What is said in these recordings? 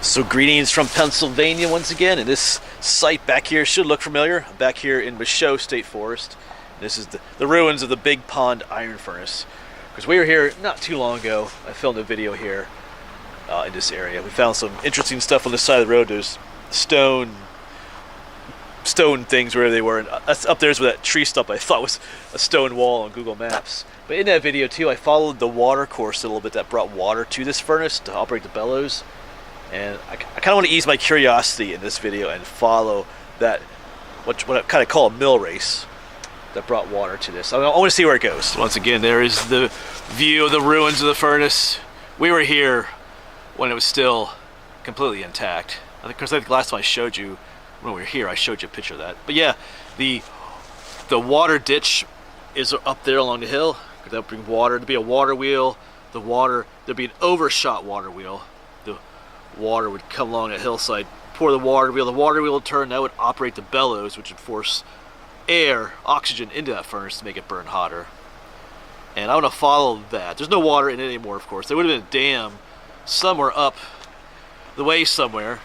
So greetings from Pennsylvania once again, and this site back here should look familiar. I'm back here in Michaux State Forest. This is the ruins of the Big Pond Iron Furnace. Because we were here not too long ago. I filmed a video here in this area. We found some interesting stuff on the side of the road. There's stone things where they were. And up there's where that tree stump I thought was a stone wall on Google Maps. But in that video too, I followed the water course a little bit that brought water to this furnace to operate the bellows. And I kind of want to ease my curiosity in this video and follow that, what I kind of call a mill race that brought water to this. I want to see where it goes. Once again, there is the view of the ruins of the furnace. We were here when it was still completely intact. I think because the last time I showed you, when we were here, I showed you a picture of that. But yeah, the water ditch is up there along the hill. That'll bring water. There'll be a water wheel. There'll be an overshot water wheel. Water would come along a hillside, pour the water wheel would turn, that would operate the bellows, which would force oxygen into that furnace to make it burn hotter. And I want to follow that. There's no water in it anymore, of course. There would have been a dam somewhere up the way somewhere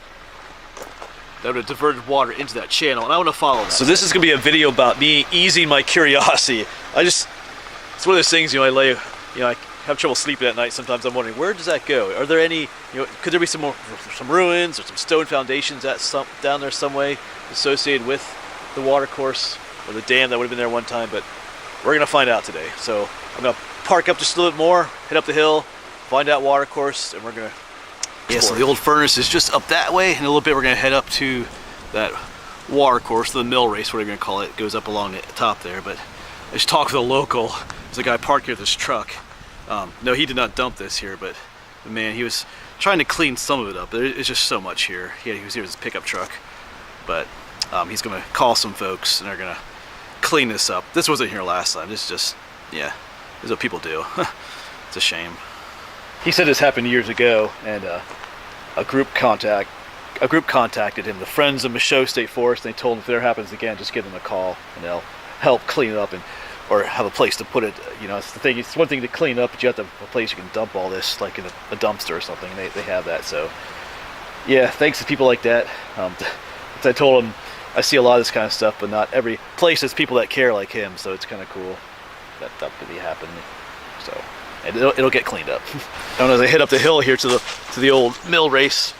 that would have diverted water into that channel, and I want to follow that. So this is going to be a video about me easing my curiosity. It's one of those things, I have trouble sleeping at night. Sometimes I'm wondering, where does that go? Are there any, could there be some ruins or some stone foundations down there some way associated with the water course or the dam that would have been there one time? But we're gonna find out today. So I'm gonna park up just a little bit more, head up the hill, find out water course, and we're gonna explore. Yeah, so the old furnace is just up that way, and in a little bit we're gonna head up to that water course, the mill race, whatever you're gonna call it. It goes up along the top there. But I just talked with a local. There's a guy parked here with his truck. No, he did not dump this here, but man, he was trying to clean some of it up. There's just so much here. He was here with his pickup truck, but he's gonna call some folks and they're gonna clean this up. This wasn't here last time. This is just, yeah, this is what people do. It's a shame. He said this happened years ago, and a group contacted him, the Friends of Michaux State Forest, and they told him if there happens again, just give them a call and they'll help clean it up or have a place to put it. It's the thing. It's one thing to clean up, but you have to have a place you can dump all this, like in a dumpster or something. They have that. So yeah, thanks to people like that. As I told him, I see a lot of this kind of stuff, but not every place has people that care like him. So it's kind of cool that could be happening. So and it'll get cleaned up. And as I head up the hill here to the old mill race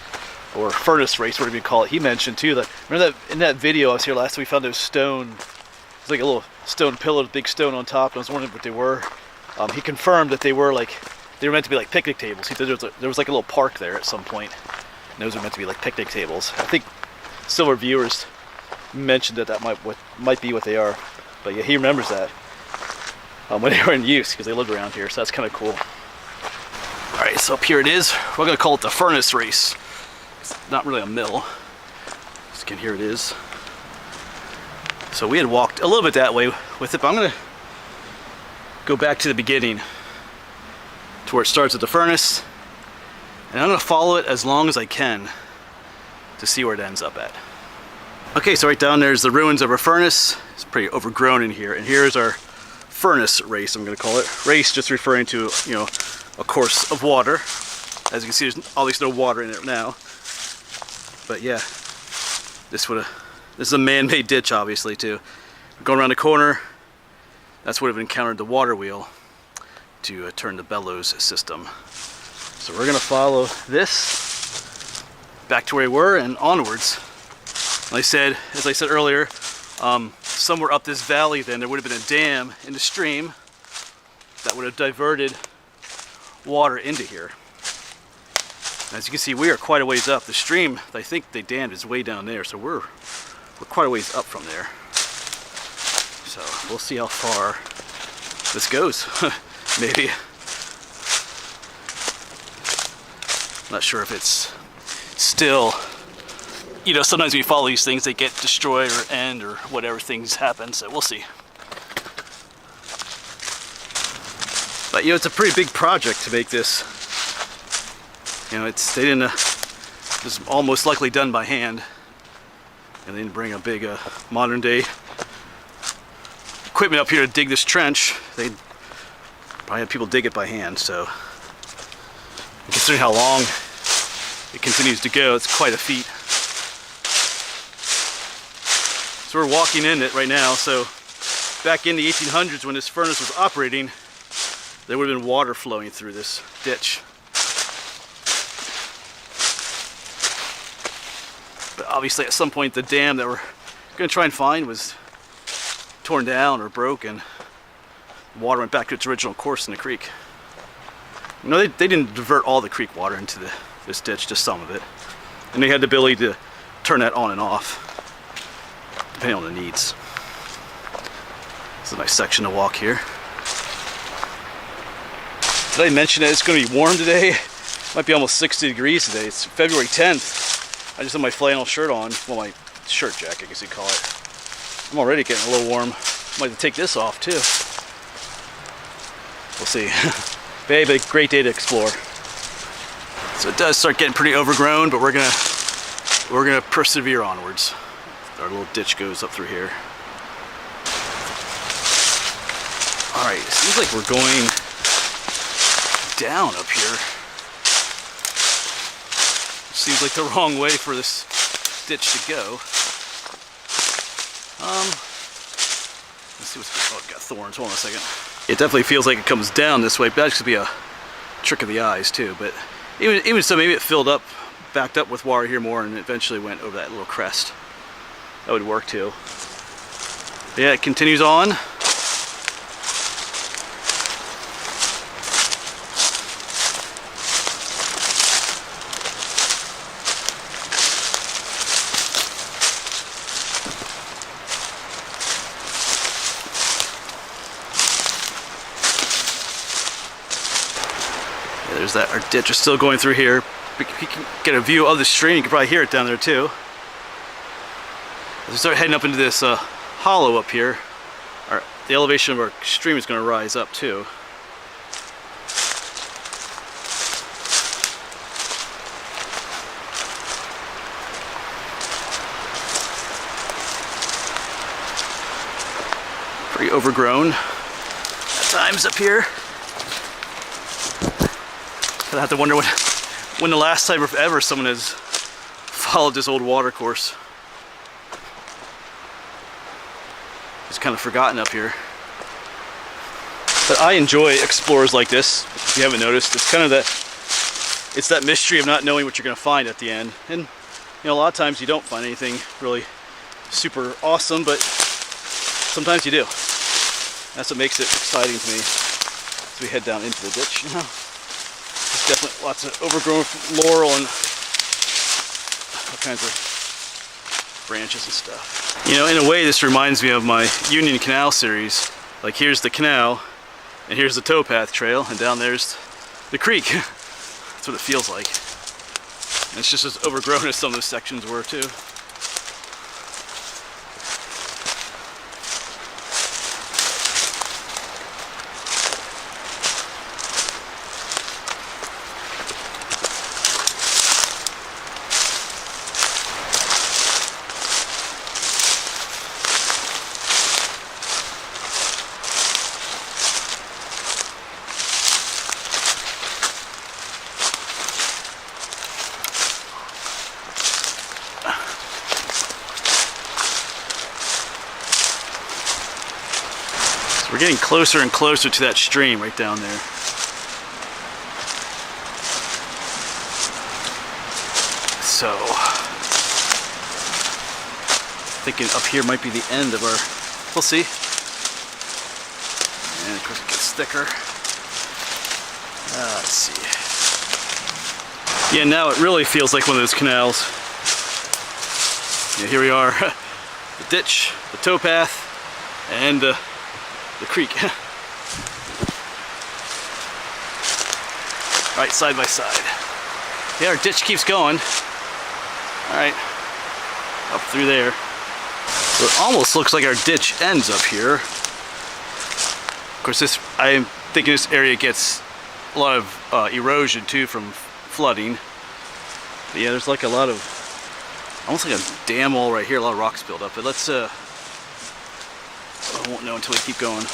or furnace race, whatever you call it, he mentioned too that, remember that in that video I was here last time, we found those stone. It's like a little stone pillar with a big stone on top. I was wondering what they were. He confirmed that they were meant to be like picnic tables. He said there was like a little park there at some point, and those were meant to be like picnic tables. I think silver viewers mentioned that might be what they are. But yeah, he remembers that when they were in use because they lived around here. So that's kind of cool. All right, so up here it is. We're gonna call it the furnace race. It's not really a mill. Just again, here it is. So we had walked a little bit that way with it, but I'm gonna go back to the beginning to where it starts at the furnace, and I'm gonna follow it as long as I can to see where it ends up at. Okay, so right down there's the ruins of our furnace. It's pretty overgrown in here, and here's our furnace race, I'm gonna call it. Race just referring to, a course of water. As you can see, there's obviously no water in it now. But yeah, this is a man-made ditch, obviously, too. Going around the corner, that's what have encountered the water wheel to turn the bellows system. So we're gonna follow this back to where we were and onwards. As I said earlier, somewhere up this valley then there would have been a dam in the stream that would have diverted water into here. As you can see, we are quite a ways up. The stream, I think they dammed, is way down there, so we're quite a ways up from there. So we'll see how far this goes. Maybe. Not sure if it's still, sometimes when you follow these things, they get destroyed or end or whatever things happen, so we'll see. But it's a pretty big project to make this. It's almost likely done by hand. And they didn't bring a big modern day equipment up here to dig this trench. They probably had people dig it by hand. So considering how long it continues to go. It's quite a feat. So we're walking in it right now. So back in the 1800s when this furnace was operating, there would have been water flowing through this ditch. But obviously at some point the dam that we're going to try and find was torn down or broken. Water went back to its original course in the creek. You know, they didn't divert all the creek water into this ditch, just some of it. And they had the ability to turn that on and off, depending on the needs. It's a nice section to walk here. Did I mention that it's going to be warm today? Might be almost 60 degrees today. It's February 10th. I just have my flannel shirt on. Well, my shirt jacket, I guess you'd call it. I'm already getting a little warm. Might have to take this off too. We'll see. But a great day to explore. So it does start getting pretty overgrown, but we're gonna persevere onwards. Our little ditch goes up through here. All right, it seems like we're going down up here. Seems like the wrong way for this ditch to go. Let's see what's, oh, it got thorns, hold on a second. It definitely feels like it comes down this way, but that could be a trick of the eyes too. But even so, maybe it filled up, backed up with water here more and eventually went over that little crest. That would work too. But yeah, it continues on. There's that, our ditch is still going through here. You can get a view of the stream, you can probably hear it down there too. As we start heading up into this hollow up here, the elevation of our stream is going to rise up too. Pretty overgrown at times up here. I have to wonder when the last time ever someone has followed this old water course. It's kind of forgotten up here. But I enjoy explorers like this. If you haven't noticed, it's kind of that mystery of not knowing what you're going to find at the end. And you know, a lot of times you don't find anything really super awesome, but sometimes you do. That's what makes it exciting to me. As we head down into the ditch now. There's definitely lots of overgrown laurel and all kinds of branches and stuff. You know, in a way this reminds me of my Union Canal series. Like here's the canal, and here's the towpath trail, and down there's the creek. That's what it feels like. And it's just as overgrown as some of those sections were too. We're getting closer and closer to that stream right down there. So, thinking up here might be the end of our, we'll see. And of course it gets thicker. Let's see. Yeah, now it really feels like one of those canals. Yeah, here we are. The ditch, the towpath, and the creek. Right, side by side. Yeah, our ditch keeps going. Alright, up through there. So it almost looks like our ditch ends up here. Of course, I'm thinking this area gets a lot of erosion too from flooding. But yeah, there's like a lot of, almost like a dam wall right here, a lot of rocks built up. But let's I won't know until we keep going.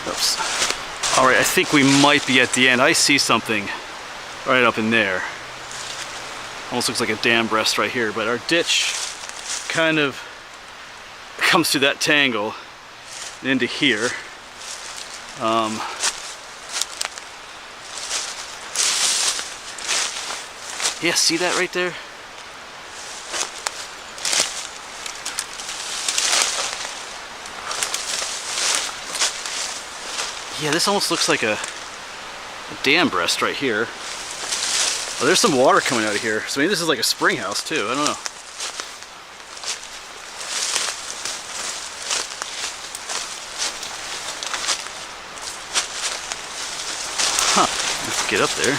Oops. All right, I think we might be at the end. I see something right up in there. Almost looks like a dam breast right here, but our ditch kind of comes through that tangle and into here. Yeah, see that right there? Yeah, this almost looks like a dam breast right here. Oh, there's some water coming out of here. So maybe this is like a spring house too. I don't know. Huh. Let's get up there.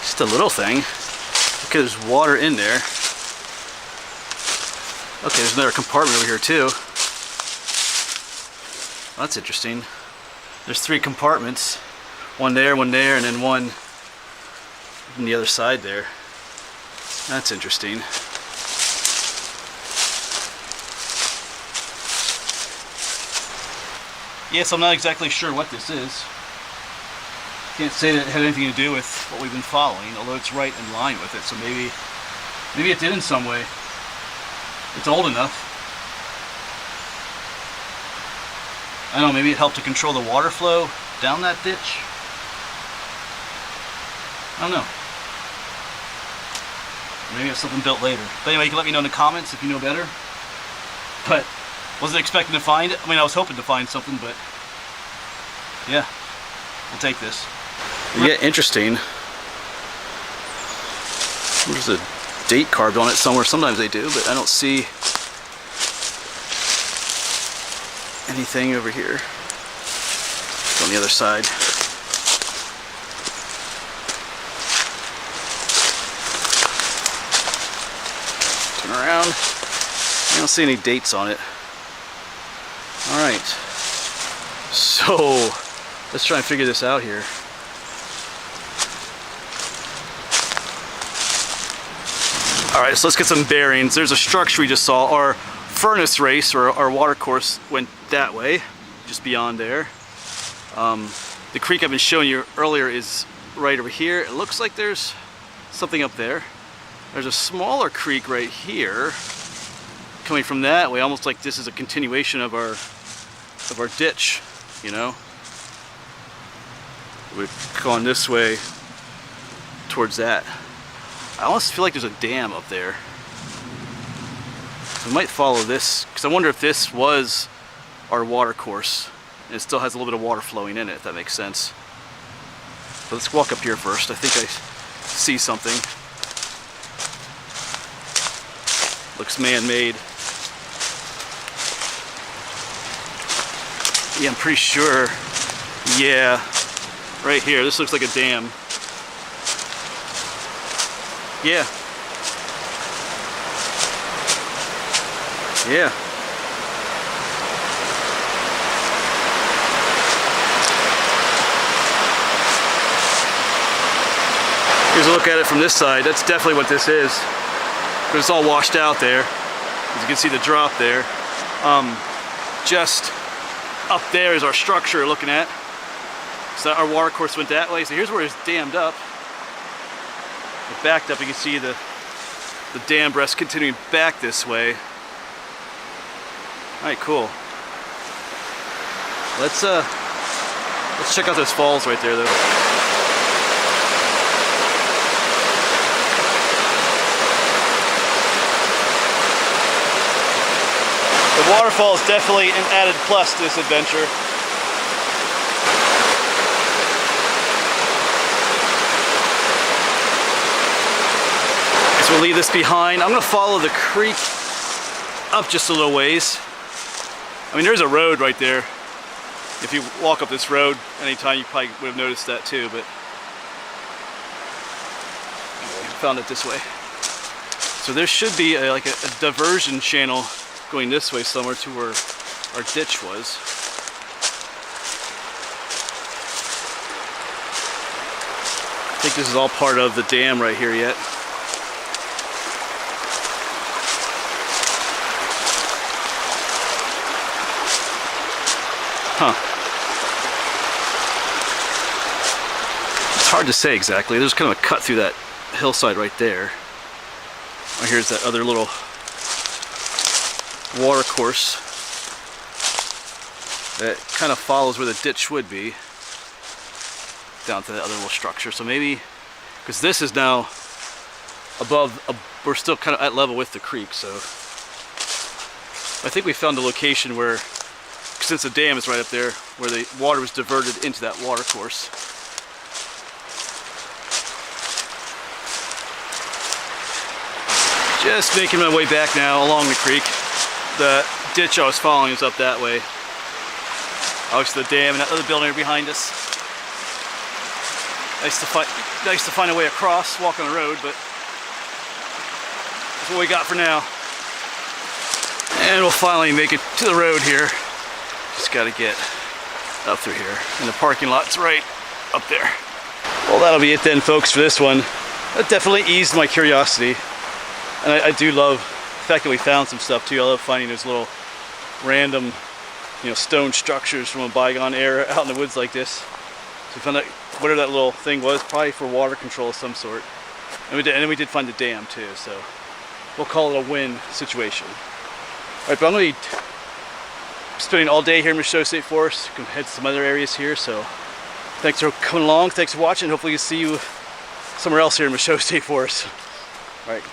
Just a little thing. Okay, there's water in there. Okay, there's another compartment over here too. That's interesting. There's 3 compartments. One there, and then one on the other side there. That's interesting. Yes, I'm not exactly sure what this is. Can't say that it had anything to do with what we've been following, although it's right in line with it, so maybe it did in some way. It's old enough. I don't know, maybe it helped to control the water flow down that ditch. I don't know. Maybe it's something built later. But anyway, you can let me know in the comments if you know better. But wasn't expecting to find it. I mean, I was hoping to find something, but yeah, we'll take this. Yeah, interesting. There's a date carved on it somewhere. Sometimes they do, but I don't see anything over here. It's on the other side. Turn around. I don't see any dates on it. Alright. So, let's try and figure this out here. Alright, so let's get some bearings. There's a structure we just saw. Our furnace race, or our water course, went that way, just beyond there. The creek I've been showing you earlier is right over here. It looks like there's something up there. There's a smaller creek right here coming from that way, almost like this is a continuation of our ditch, you know. We've gone this way towards that. I almost feel like there's a dam up there. We might follow this, because I wonder if this was our water course. And it still has a little bit of water flowing in it, if that makes sense. So let's walk up here first. I think I see something. Looks man-made. Yeah, I'm pretty sure. Yeah, right here. This looks like a dam. Yeah. Yeah. Here's a look at it from this side. That's definitely what this is. But it's all washed out there. As you can see the drop there. Just up there is our structure looking at. So our water course went that way. So here's where it's dammed up. It backed up. You can see the dam breast continuing back this way. Alright, cool. Let's check out those falls right there though. The waterfall is definitely an added plus to this adventure. So we'll leave this behind. I'm going to follow the creek up just a little ways. I mean, there's a road right there. If you walk up this road anytime, you probably would have noticed that too, but anyway, found it this way. So there should be like a diversion channel going this way somewhere to where our ditch was. I think this is all part of the dam right here yet. Huh. It's hard to say exactly. There's kind of a cut through that hillside right there. Oh, here's that other little water course that kind of follows where the ditch would be down to that other little structure. So maybe, because this is now above, we're still kind of at level with the creek, so I think we found a location where, since the dam is right up there, where the water was diverted into that water course. Just making my way back now along the creek. The ditch I was following is up that way. Obviously the dam and that other building are behind us. Nice to find a way across, walk on the road, but that's what we got for now. And we'll finally make it to the road here. Just gotta get up through here. And the parking lot's right up there. Well, that'll be it then, folks, for this one. That definitely eased my curiosity. And I do love the fact that we found some stuff too. I love finding those little random, stone structures from a bygone era out in the woods like this. So we found out whatever that little thing was, probably for water control of some sort. And we did find the dam too, so we'll call it a win situation. Alright, but I'm going to be spending all day here in Michaux State Forest. Going to head to some other areas here, so thanks for coming along, thanks for watching. Hopefully we'll see you somewhere else here in Michaux State Forest. Alright.